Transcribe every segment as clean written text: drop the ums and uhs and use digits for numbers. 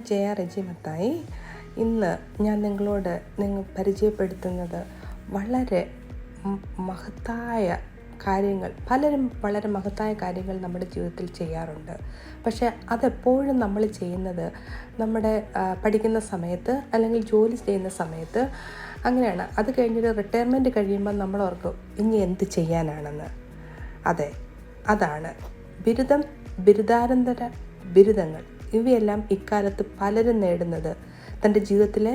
ജയ റെജി മത്തായി. ഇന്ന് ഞാൻ നിങ്ങളോട് പരിചയപ്പെടുത്തുന്നത് വളരെ മഹത്തായ കാര്യങ്ങൾ. പലരും വളരെ മഹത്തായ കാര്യങ്ങൾ നമ്മുടെ ജീവിതത്തിൽ ചെയ്യാറുണ്ട്. പക്ഷേ അതെപ്പോഴും നമ്മൾ ചെയ്യുന്നത് നമ്മുടെ പഠിക്കുന്ന സമയത്ത് അല്ലെങ്കിൽ ജോലി ചെയ്യുന്ന സമയത്ത് അങ്ങനെയാണ്. അത് കഴിഞ്ഞൊരു റിട്ടയർമെൻറ്റ് കഴിയുമ്പോൾ നമ്മൾ ഓർക്കും ഇനി എന്ത് ചെയ്യാനാണെന്ന്. അതെ, അതാണ് ബിരുദാനന്തര ബിരുദങ്ങൾ. ഇവയെല്ലാം ഇക്കാലത്ത് പലരും നേടുന്നത് തൻ്റെ ജീവിതത്തിലെ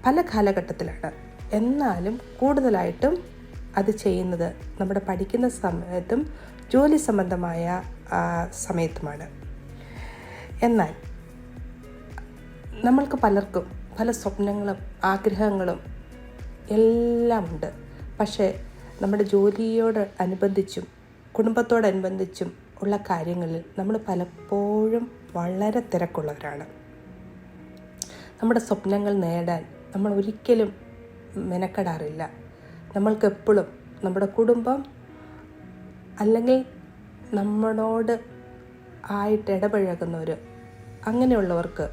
പല കാലഘട്ടത്തിലാണ്. എന്നാലും കൂടുതലായിട്ടും അത് ചെയ്യുന്നത് നമ്മുടെ പഠിക്കുന്ന സമയത്തും ജോലി സംബന്ധമായ സമയത്തുമാണ്. എന്നാൽ നമ്മൾക്ക് പലർക്കും പല സ്വപ്നങ്ങളും ആഗ്രഹങ്ങളും എല്ലാം ഉണ്ട്. പക്ഷേ നമ്മുടെ ജോലിയോട് അനുബന്ധിച്ചും കുടുംബത്തോടനുബന്ധിച്ചും ഉള്ള കാര്യങ്ങളിൽ നമ്മൾ പലപ്പോഴും വളരെ തിരക്കുള്ളവരാണ്. നമ്മുടെ സ്വപ്നങ്ങൾ നേടാൻ നമ്മൾ ഒരിക്കലും മെനക്കെടാറില്ല. നമ്മൾക്കെപ്പോഴും നമ്മുടെ കുടുംബം അല്ലെങ്കിൽ നമ്മളോട് ആയിട്ട് ഇടപഴകുന്നവർ അങ്ങനെയുള്ളവർക്ക്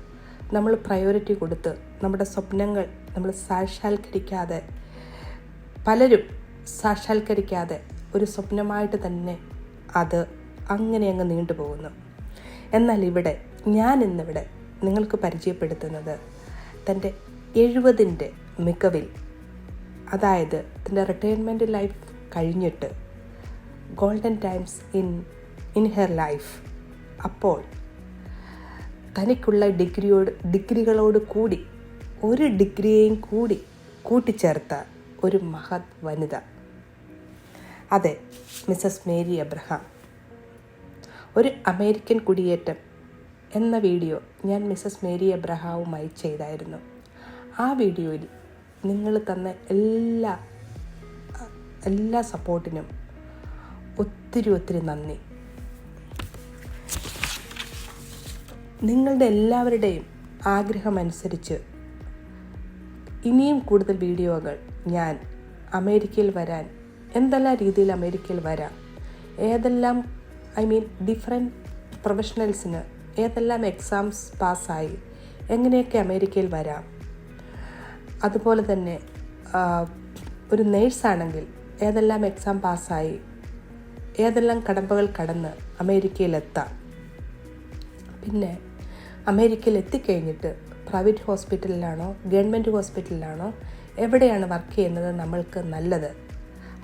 നമ്മൾ പ്രയോറിറ്റി കൊടുത്ത് നമ്മുടെ സ്വപ്നങ്ങൾ നമ്മൾ പലരും സാക്ഷാത്കരിക്കാതെ ഒരു സ്വപ്നമായിട്ട് തന്നെ അത് അങ്ങനെ അങ്ങ് നീണ്ടുപോകുന്നു. എന്നാൽ ഞാൻ ഇന്നിവിടെ നിങ്ങൾക്ക് പരിചയപ്പെടുത്തുന്നത് തൻ്റെ 70ൻ്റെ മികവിൽ, അതായത് തൻ്റെ റിട്ടയർമെൻറ്റ് ലൈഫ് കഴിഞ്ഞിട്ട് golden times in her life, അപ്പോൾ തനിക്കുള്ള ഡിഗ്രികളോട് കൂടി ഒരു ഡിഗ്രിയെയും കൂടി കൂട്ടിച്ചേർത്ത ഒരു മഹത് വനിത. അതെ, മിസസ് മേരി എബ്രഹാം. ഒരു അമേരിക്കൻ കുടിയേറ്റം എന്ന വീഡിയോ ഞാൻ മിസസ് മേരി എബ്രഹാമുമായി ചെയ്തായിരുന്നു. ആ വീഡിയോയിൽ നിങ്ങൾ തന്ന എല്ലാ സപ്പോർട്ടിനും ഒത്തിരി നന്ദി. നിങ്ങളുടെ എല്ലാവരുടെയും ആഗ്രഹമനുസരിച്ച് ഇനിയും കൂടുതൽ വീഡിയോകൾ ഞാൻ അമേരിക്കയിൽ വരാൻ, എന്തെല്ലാം രീതിയിൽ അമേരിക്കയിൽ വരാം, ഏതെല്ലാം ഡിഫറെൻറ്റ് പ്രൊഫഷണൽസിന് ഏതെല്ലാം എക്സാംസ് പാസ്സായി എങ്ങനെയൊക്കെ അമേരിക്കയിൽ വരാം, അതുപോലെ തന്നെ ഒരു നേഴ്സാണെങ്കിൽ ഏതെല്ലാം എക്സാം പാസ്സായി ഏതെല്ലാം കടമ്പകൾ കടന്ന് അമേരിക്കയിലെത്താം, പിന്നെ അമേരിക്കയിൽ എത്തിക്കഴിഞ്ഞിട്ട് പ്രൈവറ്റ് ഹോസ്പിറ്റലിലാണോ ഗവൺമെൻറ് ഹോസ്പിറ്റലിലാണോ എവിടെയാണ് വർക്ക് ചെയ്യുന്നത് നമ്മൾക്ക് നല്ലത്,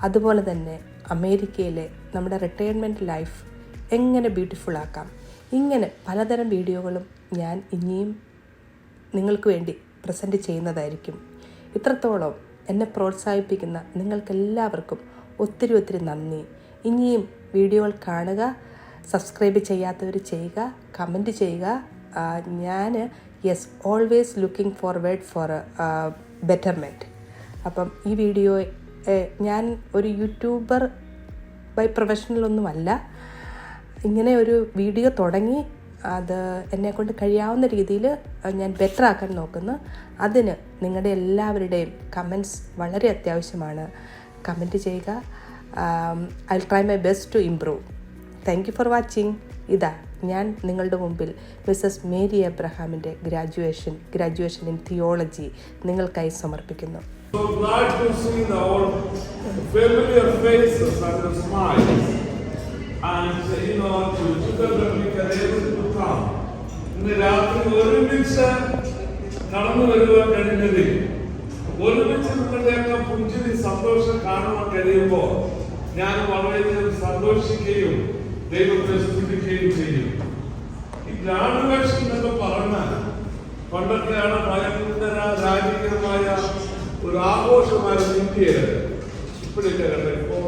അതുപോലെ തന്നെ അമേരിക്കയിലെ നമ്മുടെ റിട്ടയർമെൻറ്റ് ലൈഫ് എങ്ങനെ ബ്യൂട്ടിഫുൾ ആക്കാം, ഇങ്ങനെ പലതരം വീഡിയോകളും ഞാൻ ഇനിയും നിങ്ങൾക്ക് വേണ്ടി പ്രസൻറ്റ് ചെയ്യുന്നതായിരിക്കും. ഇത്രത്തോളം എന്നെ പ്രോത്സാഹിപ്പിക്കുന്ന നിങ്ങൾക്കെല്ലാവർക്കും ഒത്തിരി നന്ദി. ഇനിയും വീഡിയോകൾ കാണുക, സബ്സ്ക്രൈബ് ചെയ്യാത്തവർ ചെയ്യുക, കമൻറ്റ് ചെയ്യുക. ഞാൻ always looking forward for betterment. അപ്പം ഈ വീഡിയോ ഞാൻ ഒരു യൂട്യൂബർ ബൈ പ്രൊഫഷണലൊന്നുമല്ല. ഇങ്ങനെ ഒരു വീഡിയോ തുടങ്ങി അത് എന്നെക്കൊണ്ട് കഴിയാവുന്ന രീതിയിൽ ഞാൻ ബെറ്റർ ആക്കാൻ നോക്കുന്നു. അതിന് നിങ്ങളുടെ എല്ലാവരുടെയും കമൻറ്റ്സ് വളരെ അത്യാവശ്യമാണ്. കമൻറ്റ് ചെയ്യുക. I try my best to improve. Thank you for watching. ഇതാ ഞാൻ നിങ്ങളുടെ മുമ്പിൽ മിസസ് മേരി എബ്രഹാമിൻ്റെ ഗ്രാജുവേഷൻ ഇൻ തിയോളജി നിങ്ങൾക്കായി സമർപ്പിക്കുന്നു. So glad to see the old familiar faces and the smiles, and together we can able to come. ഇന്ന് രാത്രി ഒരുമിച്ച് കടന്നു വരുവാൻ കഴിഞ്ഞതിൽ, ഒരുമിച്ച് നിങ്ങളുടെയൊക്കെ പുഞ്ചിരി സന്തോഷം കാണുവാൻ കഴിയുമ്പോൾ ഞാൻ വളരെയധികം സന്തോഷിക്കുകയും ദൈവത്തെ സ്തുതിക്കുകയും ചെയ്യും. ഈ ഗ്രാജുവേഷൻ എന്നൊക്കെ പറഞ്ഞാൽ പണ്ടൊക്കെയാണ് ഭയങ്കര രാജകീയമായ ഒരു ആഘോഷമായിരുന്നു ഇന്ത്യയിൽ. ഇപ്പോഴൊക്കെ ഇപ്പോൾ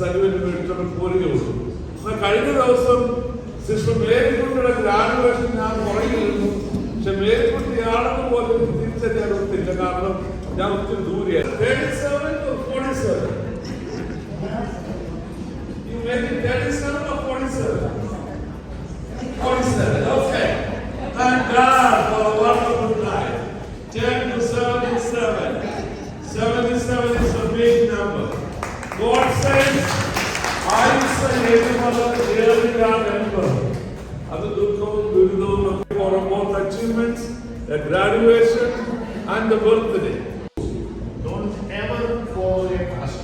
സർവീസിന് മേടിച്ചപ്പോൾ പോരുകയുള്ളൂ. എന്നാൽ കഴിഞ്ഞ ദിവസം സിസ്റ്റർ മേരിക്കുട്ടിയുടെ ഗ്രാജുവേഷൻ ഞാൻ പുറകിലിരുന്നു. പക്ഷെ മേരിക്കുട്ടിയാണെന്ന് പോലും തിരിച്ചറിയാറില്ല, കാരണം ഞാൻ ഒത്തിരി ദൂരെയാണ്. 37 or 47? You make it 37 or 47? 47, okay. Thank God for a wonderful night. 10 to 77. 77 is a big number. God says, I say, every mother, really are member. അത് ദുഃഖവും ദുരിതവും ഒക്കെ commencements, a graduation, and the birthday. Don't ever follow your past.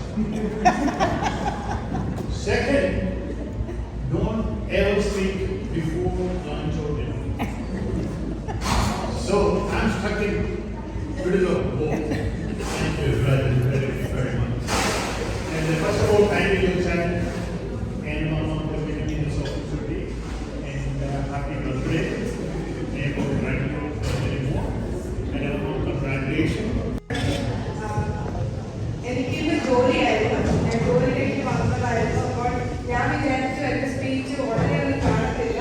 Second, don't ever speak before lunch or dinner. So I'm stuck in middle of both. Thank you very much. And first of all, thank you, Chan, and Mama for giving me this opportunity. And happy birthday. May God grant you many more. And congratulations. എനിക്കിന്ന് ജോലിയായിരുന്നു, ഞാൻ ജോലിയിലേക്ക് വന്നതായിരുന്നു. അപ്പോൾ ഞാൻ വിചാരിച്ചു എൻ്റെ speech ഉടനെ ഒന്നും കാണത്തില്ല,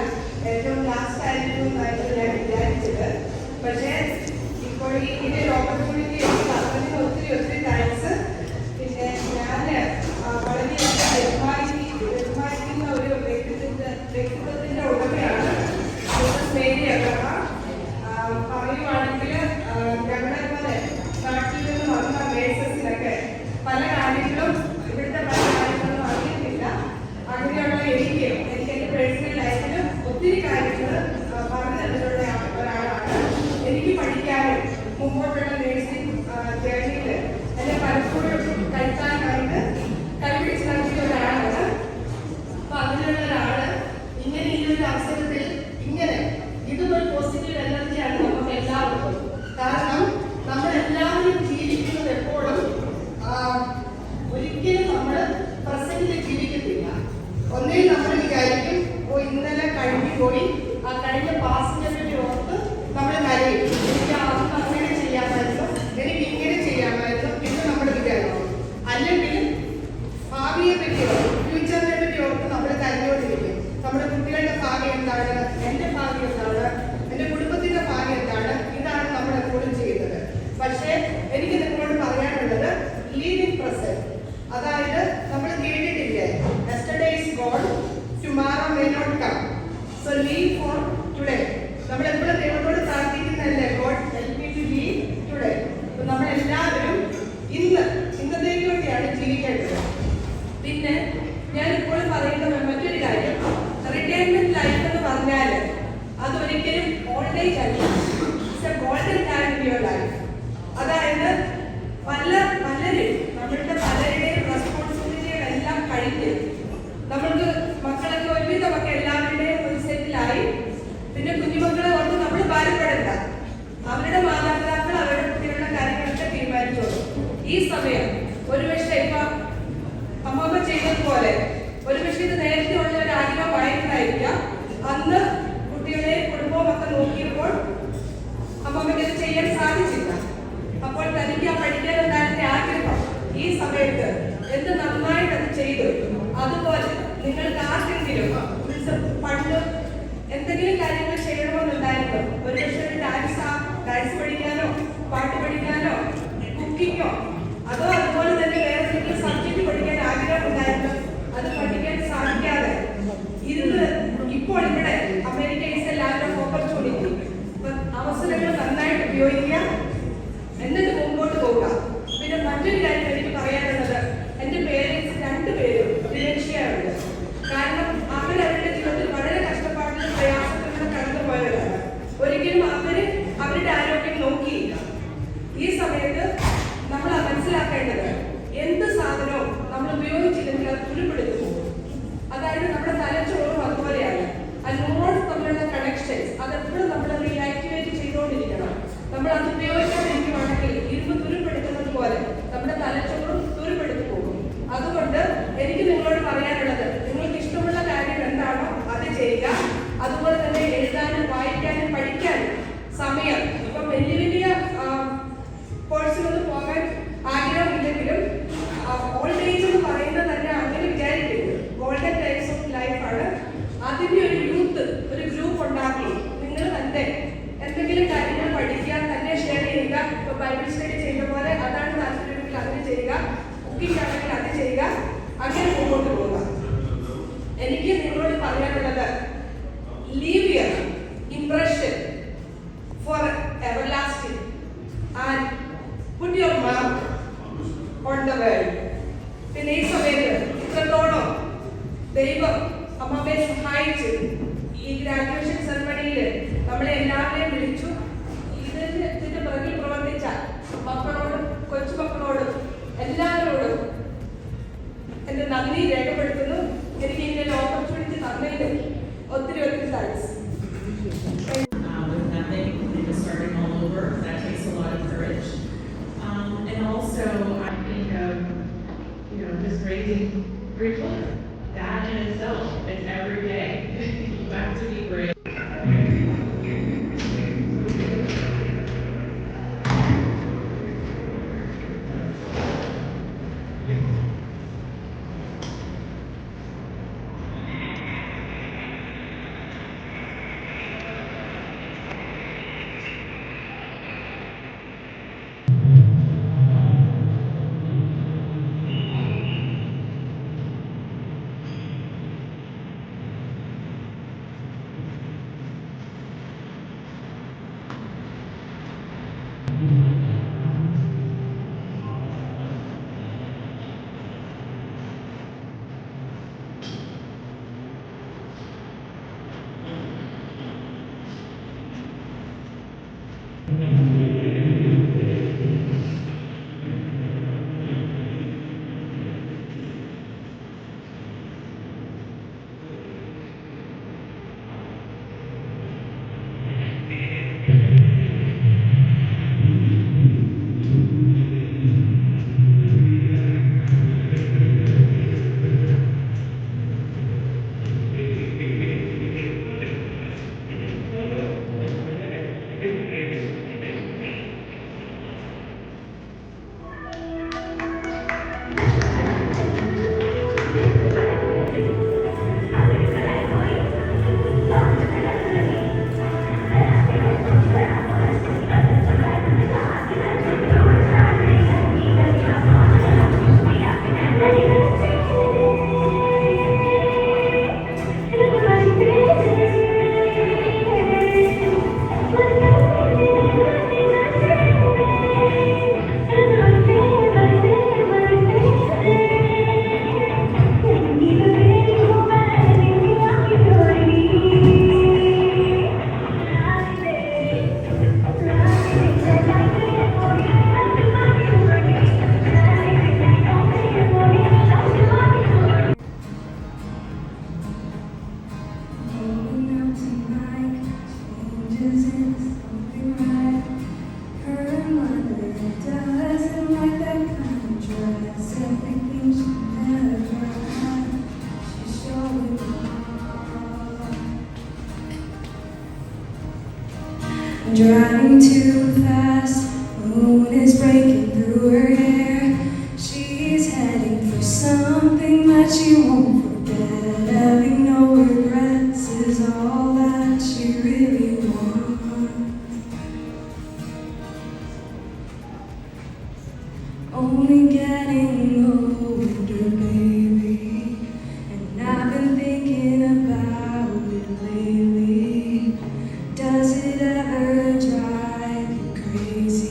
ഏറ്റവും ലാസ്റ്റ് ആയിരുന്നു എന്നായിരുന്നു ഞാൻ വിചാരിച്ചത്. പക്ഷേ ഇപ്പോൾ ഇങ്ങനെ ഒരു ഓപ്പർച്യൂണിറ്റി എനിക്ക് തന്നതിന് ഒത്തിരി താങ്ക്സ്. പിന്നെ ഞാൻ വളരെയധികം ബഹുമാനിക്കുന്ന ഒരു വ്യക്തിത്വത്തിൻ്റെ ഉടമയാണ് മേരിയൊക്കെ. പറയുവാണെങ്കിൽ ഞങ്ങളെ പോലെ നാട്ടിൽ നിന്ന് വന്ന മേഴ്സസിനൊക്കെ പല കാര്യങ്ങളും ഇവിടുത്തെ പല കാര്യങ്ങളും അറിയത്തില്ല. അങ്ങനെയുള്ള എനിക്ക് എൻ്റെ പേഴ്സണൽ ലൈഫിലും ഒത്തിരി കാര്യങ്ങൾ പറഞ്ഞു തന്നിട്ടുള്ള ഒരാളാണ്. എനിക്ക് പഠിക്കാനും മുമ്പോട്ടുള്ള നേഴ്സിംഗ് ജേർണിയിൽ എന്നെ പലപ്പോഴും കഴിക്കാനായിട്ട് കൽപ്പിച്ച് നൽകിയ ഒരാളാണ്. അപ്പൊ അതിലുള്ള ഒരാള് ഇങ്ങനെ ഈ ഒരു അവസരത്തിൽ ഇതുപോലെ പോസിറ്റീവ് എനർജിയാണ് നമുക്ക് എല്ലാവർക്കും. കാരണം നമ്മളെല്ലാവരും ജീവിക്കുന്നത് എപ്പോഴും ഒരിക്കലും നമ്മൾ പ്രസന്റിൽ ജീവിക്കത്തില്ല. ഒന്നേ നമ്മൾ വിചാരിക്കും, ഓ ഇന്നലെ കഴിഞ്ഞു പോയി, ആ കഴിഞ്ഞ പാസിനെ പറ്റി ഓർത്ത് നമ്മൾ കരയും. എനിക്ക് അന്ന് അങ്ങനെ ചെയ്യാമായിരുന്നു, എനിക്ക് ഇങ്ങനെ ചെയ്യാമായിരുന്നു എന്ന് നമ്മൾ വിചാരിക്കും. അല്ലെങ്കിൽ ഭാവിയെ പറ്റി ഓർത്ത്, ഫ്യൂച്ചറിനെ പറ്റി ഓർത്ത് നമ്മൾ കരഞ്ഞുകൊണ്ടിരിക്കും. നമ്മുടെ കുട്ടികളുടെ ഭാവി എന്താണ്, എൻ്റെ ഭാവി എന്താണ്, എൻ്റെ കുടുംബത്തിൻ്റെ ഭാവി എന്താണ്, ഇതാണ് നമ്മൾ എപ്പോഴും ചെയ്യുന്നത്. പക്ഷേ എനിക്ക് നിങ്ങളോട് പറയാനുള്ളത് ലീവ് ഇൻ പ്രസന്റ്. അതായത് നമ്മൾ കേട്ടിട്ടില്ലേ, yesterday is gone, tomorrow may not come, so live for today. നമ്മൾ എപ്പോഴും ദൈവത്തോട് പ്രാർത്ഥിക്കുന്നതല്ലേ, God help me to live today. അപ്പോൾ നമ്മളെല്ലാവരും ഇന്നത്തേക്ക് വേണ്ടിയാണ് ജീവിക്കേണ്ടത്. പിന്നെ ഞാൻ ഇപ്പോൾ പറയുന്ന മറ്റൊരു കാര്യം, റിട്ടയർമെന്റ് ലൈഫ് എന്ന് പറഞ്ഞാൽ അതൊരിക്കലും ഓൾഡ് ഏജ് അല്ല, it's A golden time in your life. അതായത് നമ്മളുടെ പലരുടെയും റെസ്പോൺസിബിലിറ്റികളെല്ലാം കഴിഞ്ഞ് നമ്മൾക്ക് മക്കളൊക്കെ ഒരുവിധമൊക്കെ എല്ലാവരുടെയും ഒരു സെറ്റിലായി. പിന്നെ കുഞ്ഞുമക്കളെ ഓർത്ത് നമ്മൾ ഭാരപ്പെടണ്ട, അവരുടെ മാതാപിതാക്കൾ അവരുടെ കുട്ടികളുടെ കാര്യങ്ങളൊക്കെ തീരുമാനിച്ചോളൂ. ഈ സമയം ഒരുപക്ഷെ ഇപ്പൊ അമ്മമ്മ ചെയ്തതുപോലെ ഒരുപക്ഷെ ഇത് നേരത്തെ ഉള്ള ഒരു ആഗ്രഹമായിരുന്നായിരിക്കാം. അന്ന് കുട്ടികളെ കുടുംബവും ഒക്കെ നോക്കിയപ്പോൾ അമ്മമ്മയ്ക്ക് ഇത് ചെയ്യാൻ സാധിച്ചില്ല. അപ്പോൾ തനിക്ക് ആ പഠിക്കാനുണ്ടായിരുന്ന ആഗ്രഹം ഈ സമയത്ത് എന്ത് നന്നായിട്ട് അത് ചെയ്തു. അതുപോലെ നിങ്ങൾക്ക് ആർക്കെങ്കിലും പണ്ട് എന്തെങ്കിലും കാര്യങ്ങൾ ചെയ്യണമെന്നുണ്ടായിരുന്നു, ഒരുപക്ഷെ ഒരു ഡാൻസ് പഠിക്കാനോ പാട്ട് പഠിക്കാനോ കുക്കിങ്ങോ അതോ അതുപോലെ തന്നെ വേറെ എന്തെങ്കിലും സബ്ജക്ട് പഠിക്കാൻ ആഗ്രഹം ഉണ്ടായിരുന്നു, അത് പഠിക്കാൻ സാധിക്കാതെ ഇരുന്ന് ഇപ്പോൾ ഇവിടെ America is A land of opportunity. അവസരങ്ങൾ നന്നായിട്ട് ഉപയോഗിക്കുക, എന്നിട്ട് മുമ്പോട്ട് പോവുക. പിന്നെ മറ്റൊരു കാര്യം എനിക്ക് പറയാനുള്ളത്, എൻ്റെ പേരൻസ് രണ്ടുപേരും ഡിമെൻഷ്യയുണ്ട്. കാരണം അവരവരുടെ ജീവിതത്തിൽ വളരെ കഷ്ടപ്പാടിലും പ്രയാസത്തിലും കടന്നു പോയവരാണ്. ഒരിക്കലും അവരുടെ ആരോഗ്യം നോക്കിയില്ല. ഈ സമയത്ത് നമ്മൾ മനസ്സിലാക്കേണ്ടത്, എന്ത് സാധനവും നമ്മൾ ഉപയോഗിച്ചില്ലെങ്കിൽ അത് തുരുപ്പെടുത്തു പോകും. അതായത് നമ്മുടെ തലച്ചോറും അതുപോലെയാണ്. അതിനോട് തമ്മിലുള്ള കണക്ഷൻസ് അതെപ്പോഴും നമ്മൾ റീആക്ടിവേറ്റ് ചെയ്തുകൊണ്ടിരിക്കണം. നമ്മൾ അത് ഉപയോഗിക്കാതിരിക്കുവാണെങ്കിൽ ഇരുമ്പ് തുരുപ്പെടുത്തുന്നത് പോലെ നമ്മുടെ തലച്ചോറും തുരുപ്പെടുത്തു പോകും. അതുകൊണ്ട് എനിക്ക് നിങ്ങളോട് പറയാനുള്ളത്, നിങ്ങൾക്ക് ഇഷ്ടമുള്ള കാര്യം എന്താണോ അത് ചെയ്യുക. അതുപോലെ തന്നെ എഴുതാനും വായിക്കാനും പഠിക്കാനും സമയം, ഇപ്പം വലിയ കോഴ്സിനൊന്നും പോകാൻ ആഗ്രഹമില്ലെങ്കിലും ഓൾഡ് ഏജ് എന്ന് പറയുന്നത് തന്നെ അങ്ങനെ വിചാരിക്കരുത്. ഗോൾഡൻ ടൈംസ് ഓഫ് ലൈഫാണ്. അതിൻ്റെ ഒരു ഒരു ഗ്രൂപ്പ് ഉണ്ടാക്കി നിങ്ങൾ തന്നെ എന്തെങ്കിലും കാര്യങ്ങൾ പഠിക്കുക, തന്നെ ഷെയർ ചെയ്യുക. ഇപ്പോൾ ബൈബിൾ സ്റ്റഡി ചെയ്യുന്ന പോലെ അതാണ് താല്പര്യമെങ്കിൽ അങ്ങനെ ചെയ്യുക, കുക്കിംഗ് ആണെങ്കിൽ അത് ചെയ്യുക, അങ്ങനെ മുമ്പോട്ട് പോവുക. എനിക്ക് നിങ്ങളോട് പറയാനുള്ളത്, leave your impression for everlasting and put your mark on the world. പിന്നെ ഈ സമയത്ത് ഇത്രത്തോളം ദൈവം അമ്മയെ സഹായിച്ച് ഈ ഗ്രാജുവേഷൻ സെറമണിയിൽ നമ്മളെ എല്ലാവരെയും വിളിച്ചു. മക്കളോടും കൊച്ചുമക്കളോടും എല്ലാവരോടും എൻ്റെ നന്ദി രേഖപ്പെടുത്തുന്നു. എനിക്ക് ഇങ്ങനെ ഓപ്പർച്യൂണിറ്റി തന്നതിന് ഒത്തിരി thanks. With nothing and just starting all over, that takes a lot of courage. And also, I think of, just raising 3 children. That in itself is every day. You have to be brave. Driving too fast, moon is breaking through her hair. She's heading for something that she won't forget. Having no regrets is all that she really wants. Only getting older, baby, and I've been thinking about it lately. Does it ever drive you crazy?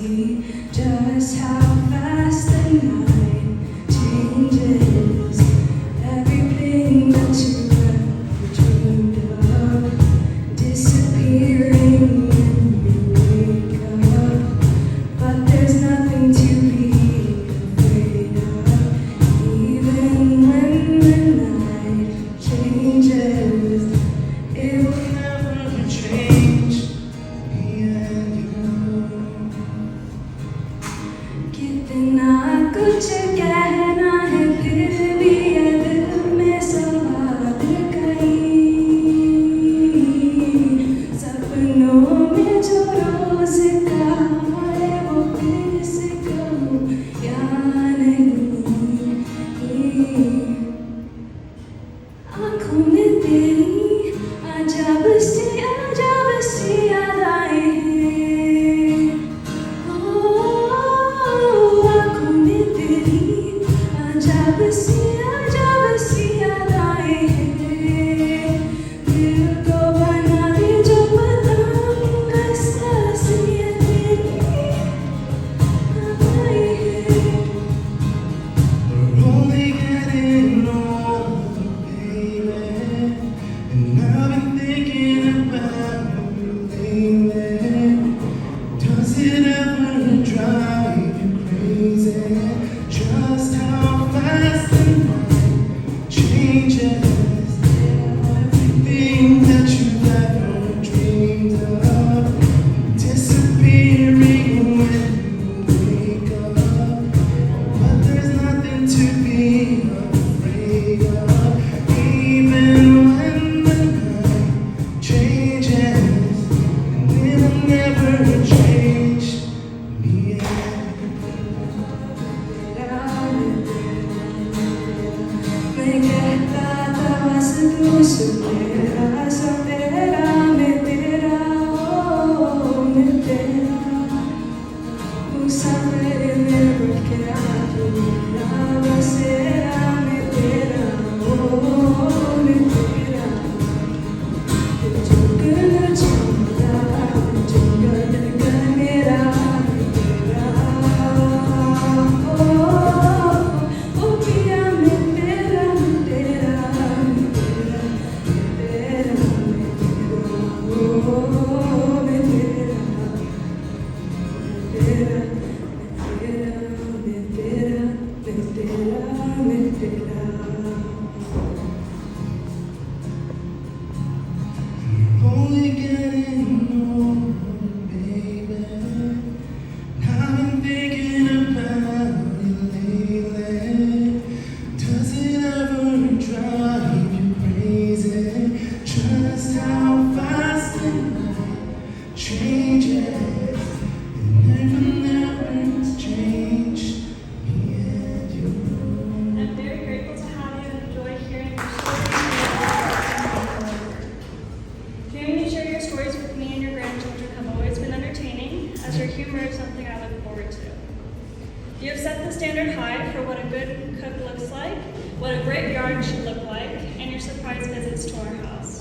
what a great garden should look like, and your surprise visits to our house.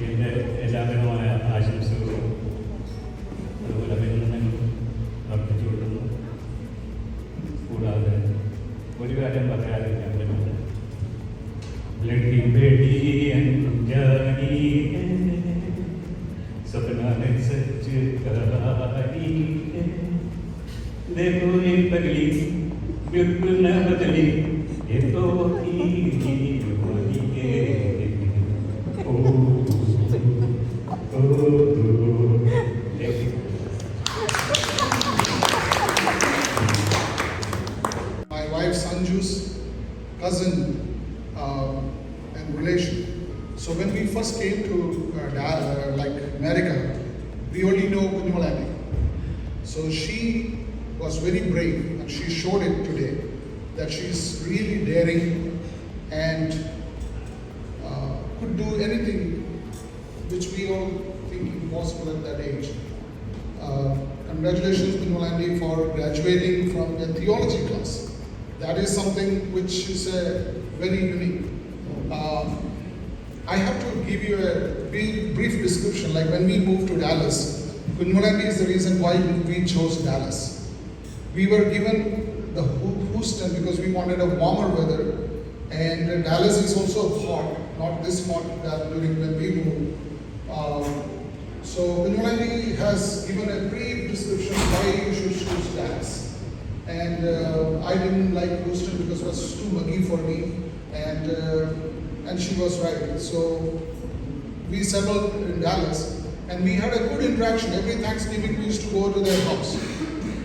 എൻ്റെ എല്ലാവിധമായ ആശംസകളും അതുപോലെ അഭിനന്ദനങ്ങളും അർപ്പിച്ചു കൊടുക്കുന്നു. കൂടാതെ ഒരു കാര്യം പറയാതിരിക്കാൻ പറ്റില്ല. लड़की बेटी अनजानी है, सपना ने सच कराई है. देखो ये पगली बिल्कुल न बदली, ये तो ही होनी है. ओ ओ My wife Sanju's cousin and relation. So when we first came to like America, we only know Kunjumalandi. So she was very brave, and she showed it today that she's really daring and could do anything which we all think impossible at that age. Congratulations, Kunjumalandi, for graduating from a theology class. That is something which is very unique. I have to give you a brief description. Like when we moved to Dallas, Kunjumalandi is the reason why we chose Dallas. We were given the Houston because we wanted a warmer weather, and Dallas is also hot, not this hot that during when we moved. So Kunjumalandi has given a brief description why you should choose Dallas. And I didn't like Houston because it was too muggy for me, and she was right. So we settled in Dallas, and we had a good interaction. Every Thanksgiving we used to go to their house,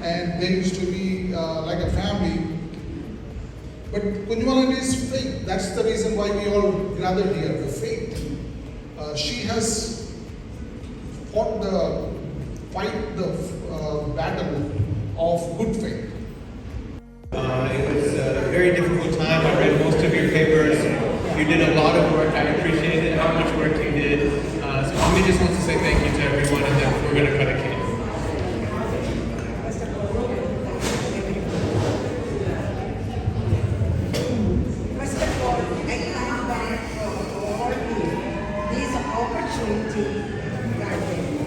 and they used to be like a family. But Kunjumalandi is faith. That's the reason why we all gathered here, the faith. She has fought the battle of good faith. It was a very difficult time. I read most of your papers. You did a lot of work. I appreciated how much work you did. So Mommy just wants to say thank you to everyone, and then we're going to cut a cake. First of all, I thank God for all this opportunity God gave me.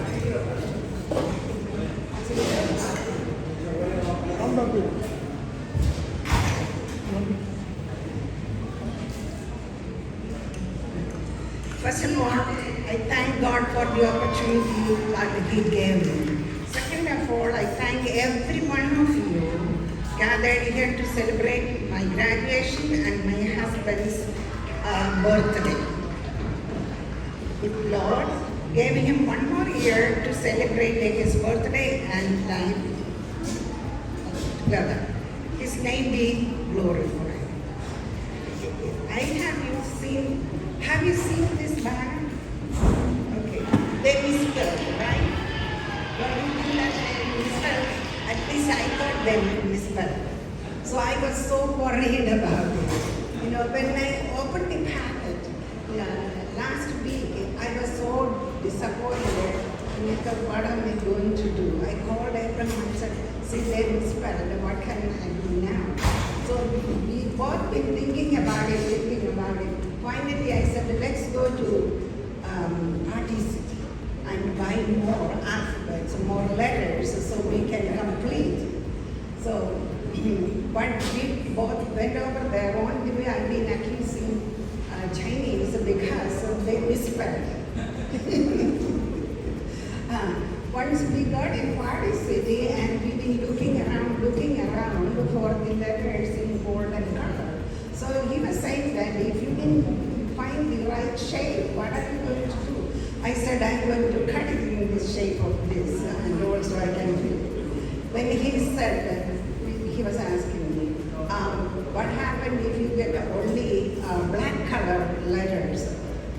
First of all, I thank God for the opportunity that He gave me. Second of all, I thank every one of you gathered here to celebrate my graduation and my husband's birthday. If Lord gave him one more year to celebrate his birthday and life together, His name be glorified. Have you seen this band? Okay, they whisper, right? When you do that and whisper, at least I thought they would whisper. So I was so worried about it. You know, when I opened the packet last week, I was so disappointed. I thought, what am I going to do? I called April and said, see, they whispered, what can I do now? So we both been thinking about it. Finally, I said, let's go to Party City and buy more alphabets, more letters, so we can complete. So, but we both went over there. On the way, I've been accusing Chinese because they whispered. Once we got in Party City, and we've been looking around for the letters in golden color. So he was saying that if you can find the right shape, what are you going to do? I said, I'm going to cut it in the shape of this, and also I can do it. When he said that, he was asking me, what happened if you get only black color letters?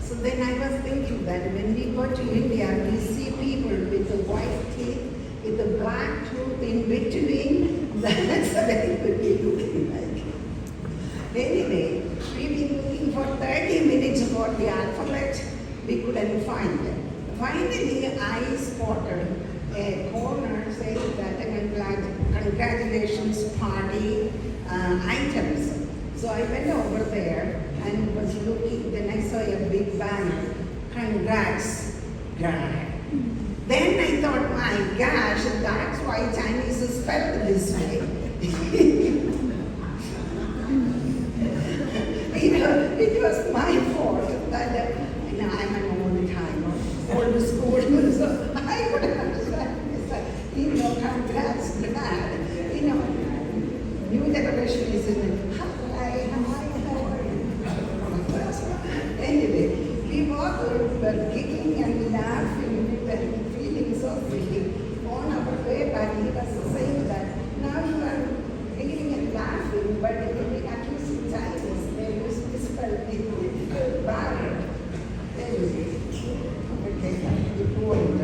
So then I was thinking that when we go to India, we see people with the white teeth, with the black tooth in between. That's a very good way looking like. Anyway, we've been looking for 30 minutes for the alphabet. We couldn't find it. Finally, I spotted a corner saying that congratulations party items. So I went over there and was looking, then I saw a big banner, congrats, God. Then I thought, my gosh, that's why Chinese is spelled this way. It was my fault that, I'm an old timer, old school, so I would understand this, congrats, God. New generation is in hi, how are you? Anyway, we both were giggling and laughing and feeling so free. On our way back, he was saying that now you are giggling and laughing, but at least in Chinese, they use misspelled it bad. Anyway, okay, the point.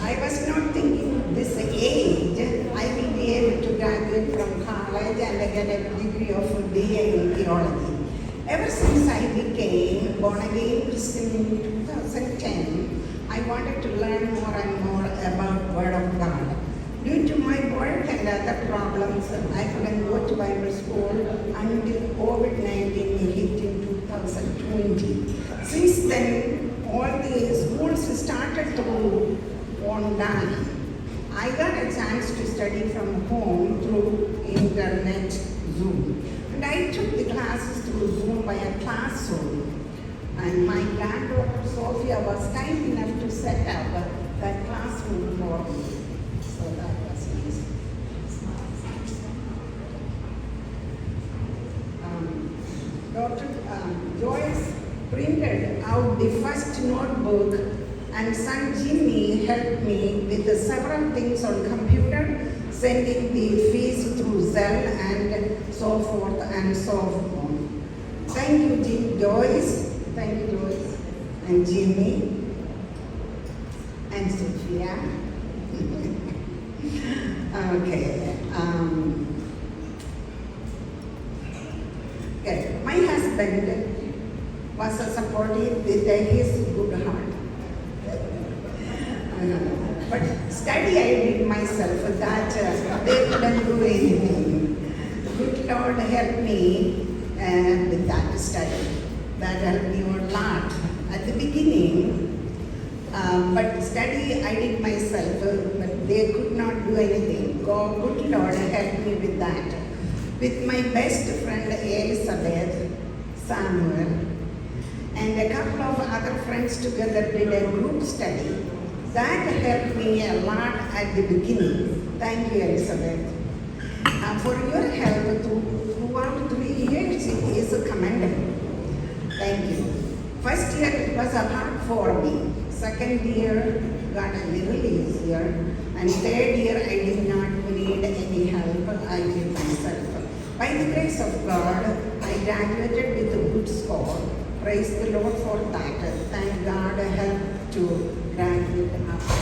I was not thinking this age I will be able to graduate from college and get a degree of BA in theology. Ever since I became born again Christian in 2010, I wanted to learn more and more about Word of God. Due to my work and other problems, I couldn't go to Bible school until COVID-19 hit in 2020. Since then, all the schools started to online. I got a chance to study from home through internet Zoom. And I took the classes through Zoom by a classroom. And my granddaughter Sophia was kind enough to set up that classroom for me. So that was nice. Dr. Joyce printed out the first notebook, and son Jimmy helped me with several things on computer, sending the fees through Zelle and so forth and so on. Thank you, Joyce. Thank you, Joyce. And Jimmy. And Sophia. Okay. Okay. My husband was supportive with his good heart. But study I did myself, that they couldn't do anything. Good Lord helped me with that study. That helped me a lot at the beginning. But study I did myself, but they could not do anything. God, good Lord helped me with that. With my best friend Elizabeth, Samuel, and a couple of other friends together did a group study. That helped me a lot at the beginning. Thank you, Elizabeth. For your help throughout 3 years, it is commendable. Thank you. First year it was hard for me. Second year got a little easier. And third year I did not need any help. I did myself. By the grace of God, I graduated with a good score. Praise the Lord for that. Thank God I helped to graduate after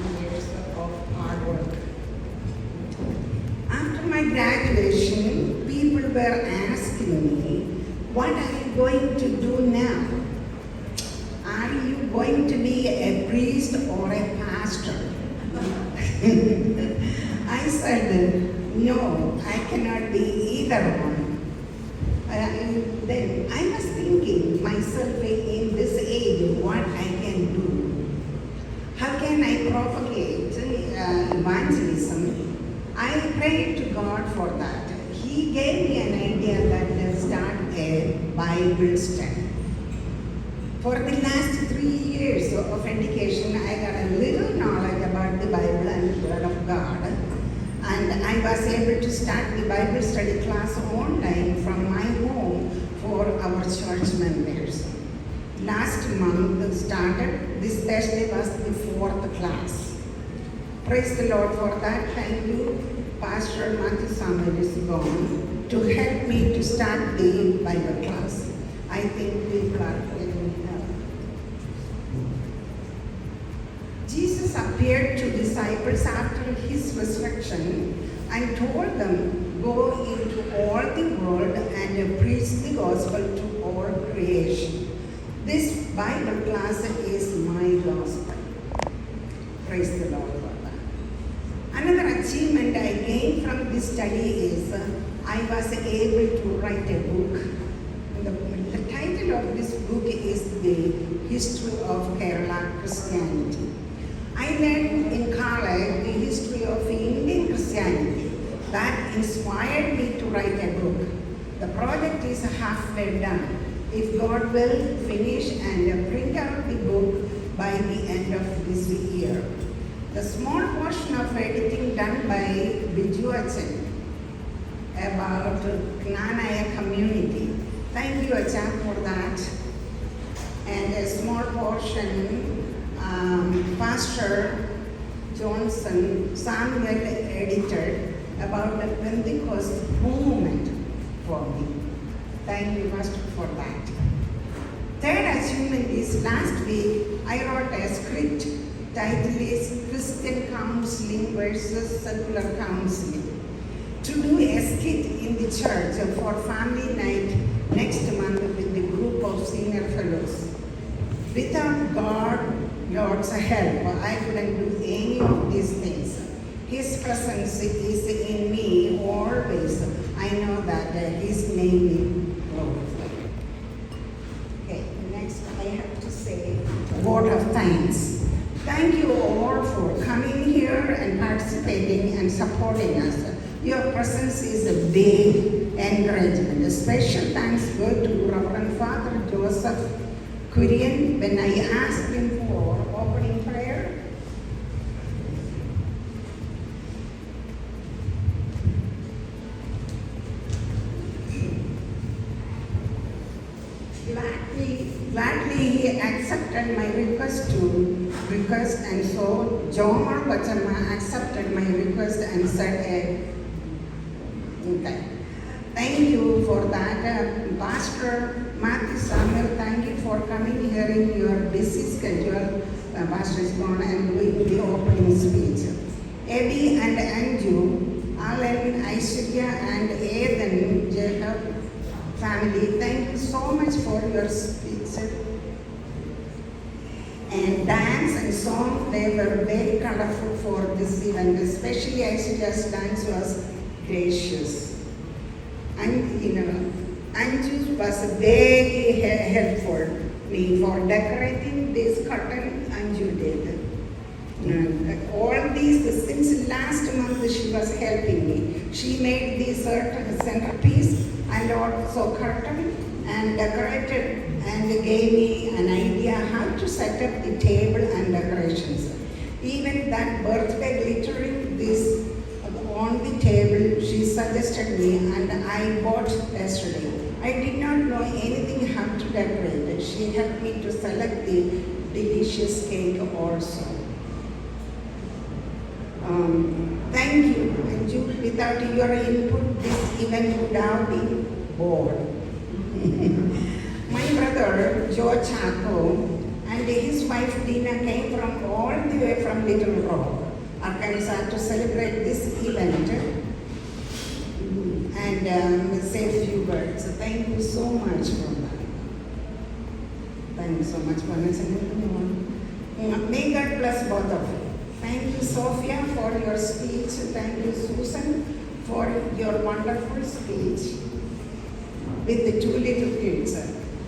2 years of hard work. After my graduation, people were asking me, what are you going to do now? Are you going to be a priest or a pastor? I said, no, I cannot be either one. Then I was thinking myself in this age what I can do. How can I propagate evangelism? I prayed to God for that. He gave me an idea that to start a Bible study. For the last 3 years of education, I got a little knowledge about the Bible and the Word of God. And I was able to start the Bible study class online from my home for our church members. Last month started, this Thursday was the 4th class. Praise the Lord for that. Thank you, Pastor Matthew Samuel is gone to help me to start the Bible class. I think people are feeling help. Jesus appeared to disciples after his resurrection and told them, go into all the world and preach the gospel to all creation. This Bible class is my gospel. Praise the Lord for that. Another achievement I gained from this study is I was able to write a book. The title of this book is The History of Kerala Christianity. I learned in college the history of Indian Christianity. That inspired me to write a book. The project is halfway done. If God will, finish and print out the book by the end of this year. The small portion of editing done by Biju Achan about Knanaya community. Thank you, Achan, for that. And a small portion, Pastor Johnson Samuel edited about the Pentecost movement for me. Thank you, Pastor, for that. Third achievement is last week I wrote a script titled is Christian Counseling versus Secular Counseling. To do a skit in the church for family night next month with the group of senior fellows. Without Lord's help, I couldn't do any of these things. His presence is in me always. I know that His name is glorified. Okay, next I have to say a word of thanks. Thank you all for coming here and participating and supporting us. Your presence is a big encouragement. A special thanks go to Reverend Father Joseph Kurian when I asked him for opening prayer. Gladly he accepted my request and so Jomar Bachama accepted my request and said, okay. Thank you for that. Pastor Matthew Samuel, thank you for coming here in your busy schedule. Pastor is gone and doing the opening speech. Eddie and Anju, Alan, Aishwarya and Aidan, Jacob family, thank you so much for your speech. And dance and song, they were very colorful for this event, especially Aishwarya's dance was gracious. And Anju was very helpful me for decorating this curtain. Anju did. All these, since last month she was helping me. She made the centerpiece and also curtain and decorated and gave me an idea how to set up the table and decorations. Even that birthday glittering this on the table, she suggested me and I bought yesterday. I did not know anything how to decorate it. She helped me to select the delicious cake also. Thank you, Anju. Without your input, this event would have been bored. My brother, Joe Chaco, and his wife, Dina, came from all the way from Little Rock, Arkansas, to celebrate this event and say a few words. Thank you so much for that. Thank you so much for listening. May God bless both of you. Thank you, Sophia, for your speech. Thank you, Susan, for your wonderful speech with the two little kids.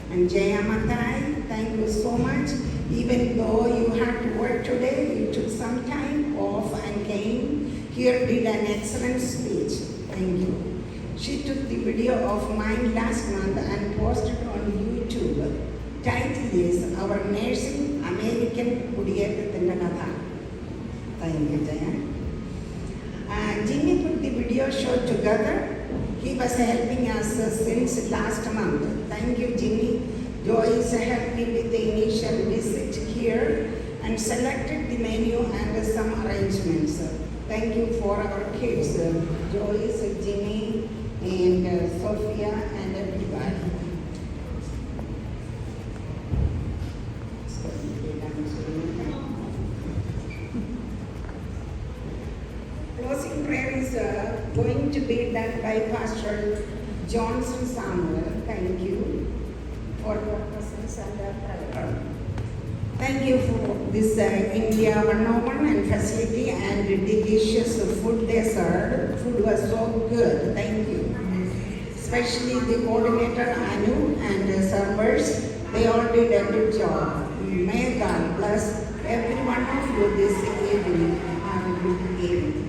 And Jaya Matai, thank you so much. Even though you had to work today, you took some time off and came here, did an excellent speech. Thank you. She took the video of mine last month and posted on YouTube. Title is Our Nursing American Kudiyathathinte Katha. Thank you, Jaya. Jimmy put the video show together. He was helping us since last month. Thank you, Jimmy. Joyce helped me with the initial visit here and selected the menu and some arrangements. Thank you for our kids, Joyce, Jimmy, and Sophia, and everybody. Closing prayer is going to be done by Pastor Johnson Samuel. Thank you for your presence and prayer. Thank you for this India 101 and facility and delicious food they served. Food was so good. Thank you. Especially the coordinator Anu and the servers. They all did a good job. May God bless every one of you this evening. Have a good evening.